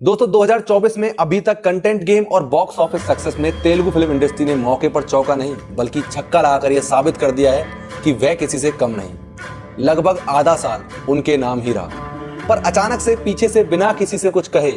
दोस्तों 2024 में अभी तक कंटेंट गेम और बॉक्स ऑफिस सक्सेस में तेलुगु फिल्म इंडस्ट्री ने मौके पर चौका नहीं बल्कि छक्का लगाकर यह साबित कर दिया है कि वह किसी से कम नहीं। लगभग आधा साल उनके नाम ही रहा, पर अचानक से पीछे से बिना किसी से कुछ कहे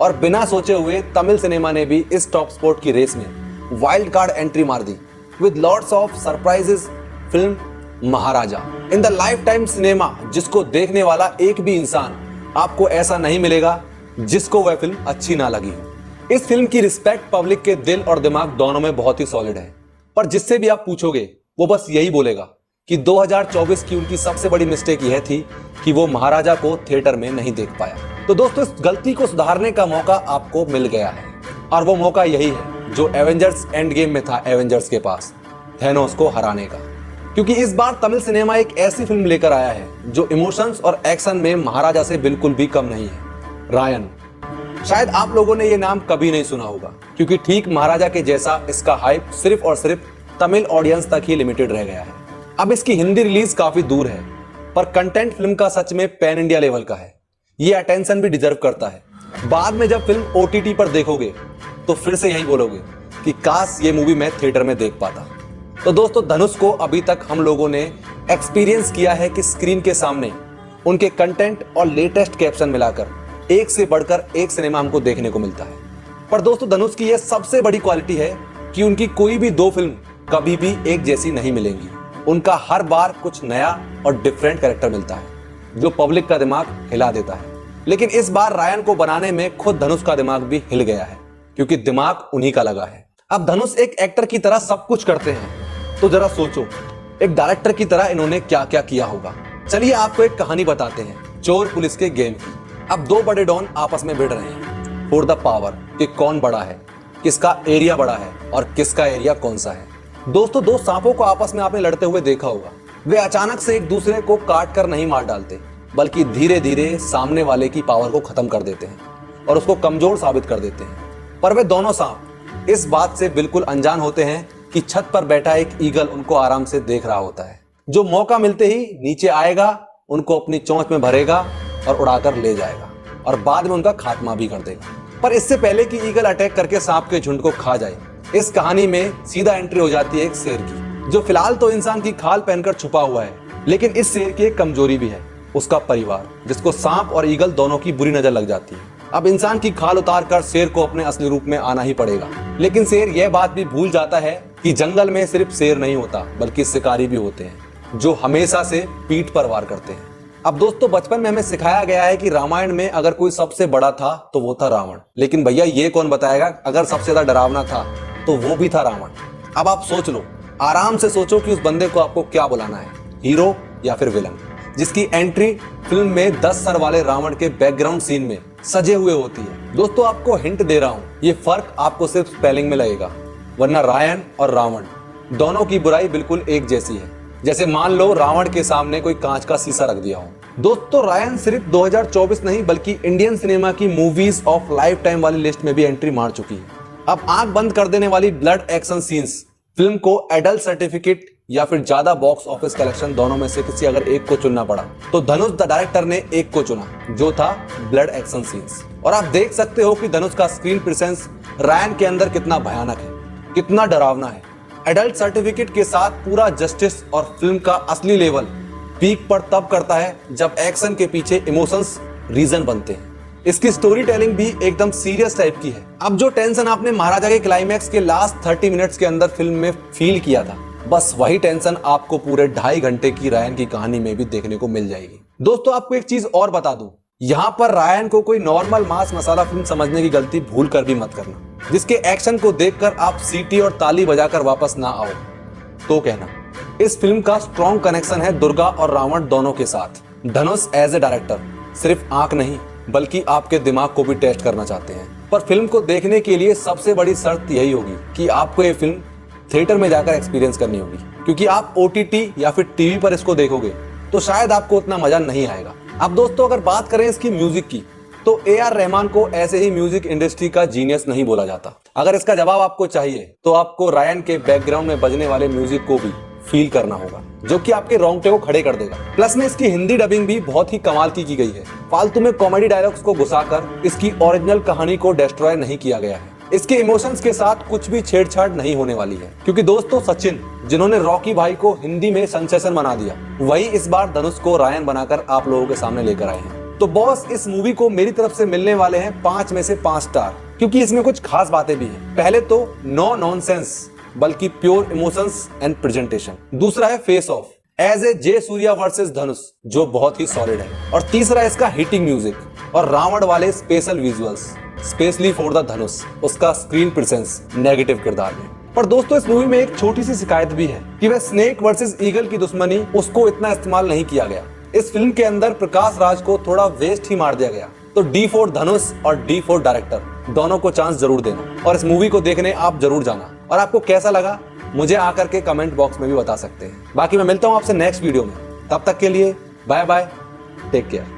और बिना सोचे हुए तमिल सिनेमा ने भी इस टॉप स्पोर्ट की रेस में वाइल्ड कार्ड एंट्री मार दी with lots of surprises. Film Maharaja in the life time cinema, जिसको देखने वाला एक भी इंसान आपको ऐसा नहीं मिलेगा जिसको वह फिल्म अच्छी ना लगी हो। इस फिल्म की रिस्पेक्ट पब्लिक के दिल और दिमाग दोनों में बहुत ही सॉलिड है, पर जिससे भी आप पूछोगे वो बस यही बोलेगा कि 2024 की उनकी सबसे बड़ी मिस्टेक यह थी कि वो महाराजा को थिएटर में नहीं देख पाया। तो दोस्तों, इस गलती को सुधारने का मौका आपको मिल गया है और वो मौका यही है जो एवेंजर्स एंड गेम में था एवेंजर्स के पास, थैनोस को हराने का। क्योंकि इस बार तमिल सिनेमा एक ऐसी फिल्म लेकर आया है जो इमोशंस और एक्शन में महाराजा से बिल्कुल भी कम नहीं है। रायन, शायद आप लोगों ने ये नाम कभी नहीं सुना होगा क्योंकि ठीक महाराजा के जैसा इसका हाइप सिर्फ और सिर्फ तमिल ऑडियंस तक ही लिमिटेड रह गया है। अब इसकी हिंदी रिलीज काफी दूर है, पर कंटेंट फिल्म का सच में पैन इंडिया लेवल का है। ये अटेंशन भी डिजर्व करता है। बाद में जब फिल्म OTT पर देखोगे तो फिर से यही बोलोगे कि काश ये मूवी मैं थिएटर में देख पाता। तो दोस्तों, धनुष को अभी तक हम लोगों ने एक्सपीरियंस किया है कि स्क्रीन के सामने उनके कंटेंट और लेटेस्ट कैप्शन मिलाकर एक से बढ़कर एक सिनेमा हमको देखने को मिलता है। पर दोस्तों, धनुष की यह सबसे बड़ी क्वालिटी है कि उनकी कोई भी दो फिल्म कभी भी एक जैसी नहीं मिलेंगी। उनका हर बार कुछ नया और डिफरेंट कैरेक्टर मिलता है जो पब्लिक का दिमाग हिला देता है। लेकिन इस बार रायन को बनाने में खुद धनुष का दिमाग भी हिल गया है क्योंकि दिमाग उन्हीं का लगा है। अब धनुष एक एक्टर की तरह सब कुछ करते हैं, तो जरा सोचो एक डायरेक्टर की तरह इन्होंने क्या क्या किया होगा। चलिए आपको एक कहानी बताते हैं चोर पुलिस के गेम की। अब दो बड़े डॉन आपस में भिड़ रहे हैं फॉर द पावर कि कौन बड़ा है, किसका एरिया बड़ा है और किसका एरिया कौन सा है। दोस्तों, दो सांपों को आपस में आपने लड़ते हुए देखा होगा। वे अचानक से एक दूसरे को काट कर नहीं मार डालते बल्कि धीरे धीरे सामने वाले की पावर को खत्म कर देते हैं और उसको कमजोर साबित कर देते हैं। पर वे दोनों सांप इस बात से बिल्कुल अनजान होते हैं कि छत पर बैठा एक ईगल उनको आराम से देख रहा होता है, जो मौका मिलते ही नीचे आएगा, उनको अपनी चोंच में भरेगा और उड़ाकर ले जाएगा और बाद में उनका खात्मा भी कर देगा। पर इससे पहले कि ईगल अटैक करके सांप के झुंड को खा जाए, इस कहानी में सीधा एंट्री हो जाती है एक शेर की, जो फिलहाल तो इंसान की खाल पहनकर छुपा हुआ है, लेकिन इस शेर की एक कमजोरी भी है, उसका परिवार, जिसको सांप और ईगल दोनों की बुरी नजर लग जाती है। अब इंसान की खाल उतार कर शेर को अपने असली रूप में आना ही पड़ेगा। लेकिन शेर यह बात भी भूल जाता है कि जंगल में सिर्फ शेर नहीं होता बल्कि शिकारी भी होते हैं जो हमेशा से पीठ पर वार करते हैं। अब दोस्तों, बचपन में हमें सिखाया गया है कि रामायण में अगर कोई सबसे बड़ा था तो वो था रावण। लेकिन भैया, ये कौन बताएगा अगर सबसे ज्यादा डरावना था तो वो भी था रावण। अब आप सोच लो, आराम से सोचो कि उस बंदे को आपको क्या बुलाना है, हीरो या फिर विलन, जिसकी एंट्री फिल्म में 10 सर वाले रावण के बैकग्राउंड सीन में सजे हुए होती है। दोस्तों, आपको हिंट दे रहा हूँ, ये फर्क आपको सिर्फ स्पेलिंग में लगेगा, वरना रायन और रावण दोनों की बुराई बिल्कुल एक जैसी है। जैसे मान लो रावण के सामने कोई कांच का शीशा रख दिया हो। दोस्तों, रायन सिर्फ 2024 नहीं बल्कि इंडियन सिनेमा की मूवीज ऑफ लाइफ टाइम वाली लिस्ट में भी एंट्री मार चुकी है। अब आंख बंद कर देने वाली ब्लड एक्शन सीन्स फिल्म को एडल्ट सर्टिफिकेट या फिर ज्यादा बॉक्स ऑफिस कलेक्शन, दोनों में से किसी अगर एक को चुनना पड़ा तो धनुष द डायरेक्टर ने एक को चुना, जो था ब्लड एक्शन सीन्स। और आप देख सकते हो कि धनुष का स्क्रीन प्रेजेंस रायन के अंदर कितना भयानक है, कितना डरावना है। एडल्ट सर्टिफिकेट के साथ पूरा जस्टिस और फिल्म का असली लेवल पीक पर तब करता है जब एक्शन के पीछे इमोशंस रीजन बनते हैं। इसकी स्टोरी टेलिंग भी एकदम सीरियस टाइप की है। अब जो टेंशन आपने महाराजा के क्लाइमैक्स के लास्ट 30 मिनट्स के अंदर फिल्म में फील किया था, बस वही टेंशन आपको पूरे 2.5 घंटे की रायन की कहानी में भी देखने को मिल जाएगी। दोस्तों, आपको एक चीज और बता दूं, यहाँ पर रायन को कोई नॉर्मल मास मसाला फिल्म समझने की गलती भूल कर भी मत करना, जिसके एक्शन को देखकर आप सीटी और ताली बजाकर वापस ना आओ तो कहना। इस फिल्म का स्ट्रॉन्ग कनेक्शन है दुर्गा और रावण दोनों के साथ। धनुष एज ए डायरेक्टर सिर्फ आंख नहीं बल्कि आपके दिमाग को भी टेस्ट करना चाहते हैं। पर फिल्म को देखने के लिए सबसे बड़ी शर्त यही होगी कि आपको ये फिल्म थिएटर में जाकर एक्सपीरियंस करनी होगी, क्योंकि आप OTT या फिर टीवी पर इसको देखोगे तो शायद आपको उतना मजा नहीं आएगा। अब दोस्तों, अगर बात करें इसकी म्यूजिक की तो AR रहमान को ऐसे ही म्यूजिक इंडस्ट्री का जीनियस नहीं बोला जाता। अगर इसका जवाब आपको चाहिए तो आपको रायन के बैकग्राउंड में बजने वाले म्यूजिक को भी फील करना होगा, जो कि आपके रोंगटे को खड़े कर देगा। प्लस में इसकी हिंदी डबिंग भी बहुत ही कमाल की गई है। फालतू में कॉमेडी डायलॉग्स को घुसाकर इसकी ओरिजिनल कहानी को डिस्ट्रॉय नहीं किया गया है। इसके इमोशंस के साथ कुछ भी छेड़छाड़ नहीं होने वाली है, क्योंकि दोस्तों सचिन जिन्होंने रॉकी भाई को हिंदी में सेंसेशन बना दिया, वही इस बार धनुष को रायन बनाकर आप लोगों के सामने लेकर आए हैं। तो बॉस, इस मूवी को मेरी तरफ से मिलने वाले हैं 5 में से 5 स्टार, क्योंकि इसमें कुछ खास बातें भी हैं। पहले तो नो नॉनसेंस बल्कि प्योर इमोशंस एंड प्रेजेंटेशन। दूसरा है face off as a J Surya versus Dhanush, जो बहुत ही सॉलिड है। और तीसरा इसका हिटिंग म्यूजिक और रावण वाले special visuals, specially for the Dhanush, उसका स्क्रीन प्रेजेंस नेगेटिव किरदार में। पर दोस्तों, इस मूवी में एक छोटी सी शिकायत भी है कि वह स्नेक वर्सेस ईगल की दुश्मनी, उसको इतना इस्तेमाल नहीं किया गया। इस फिल्म के अंदर प्रकाश राज को थोड़ा वेस्ट ही मार दिया गया। तो डी फॉर धनुष और डी फॉर डायरेक्टर, दोनों को चांस जरूर देना और इस मूवी को देखने आप जरूर जाना। और आपको कैसा लगा मुझे आकर के कमेंट बॉक्स में भी बता सकते हैं। बाकी मैं मिलता हूं आपसे नेक्स्ट वीडियो में, तब तक के लिए बाय बाय, टेक केयर।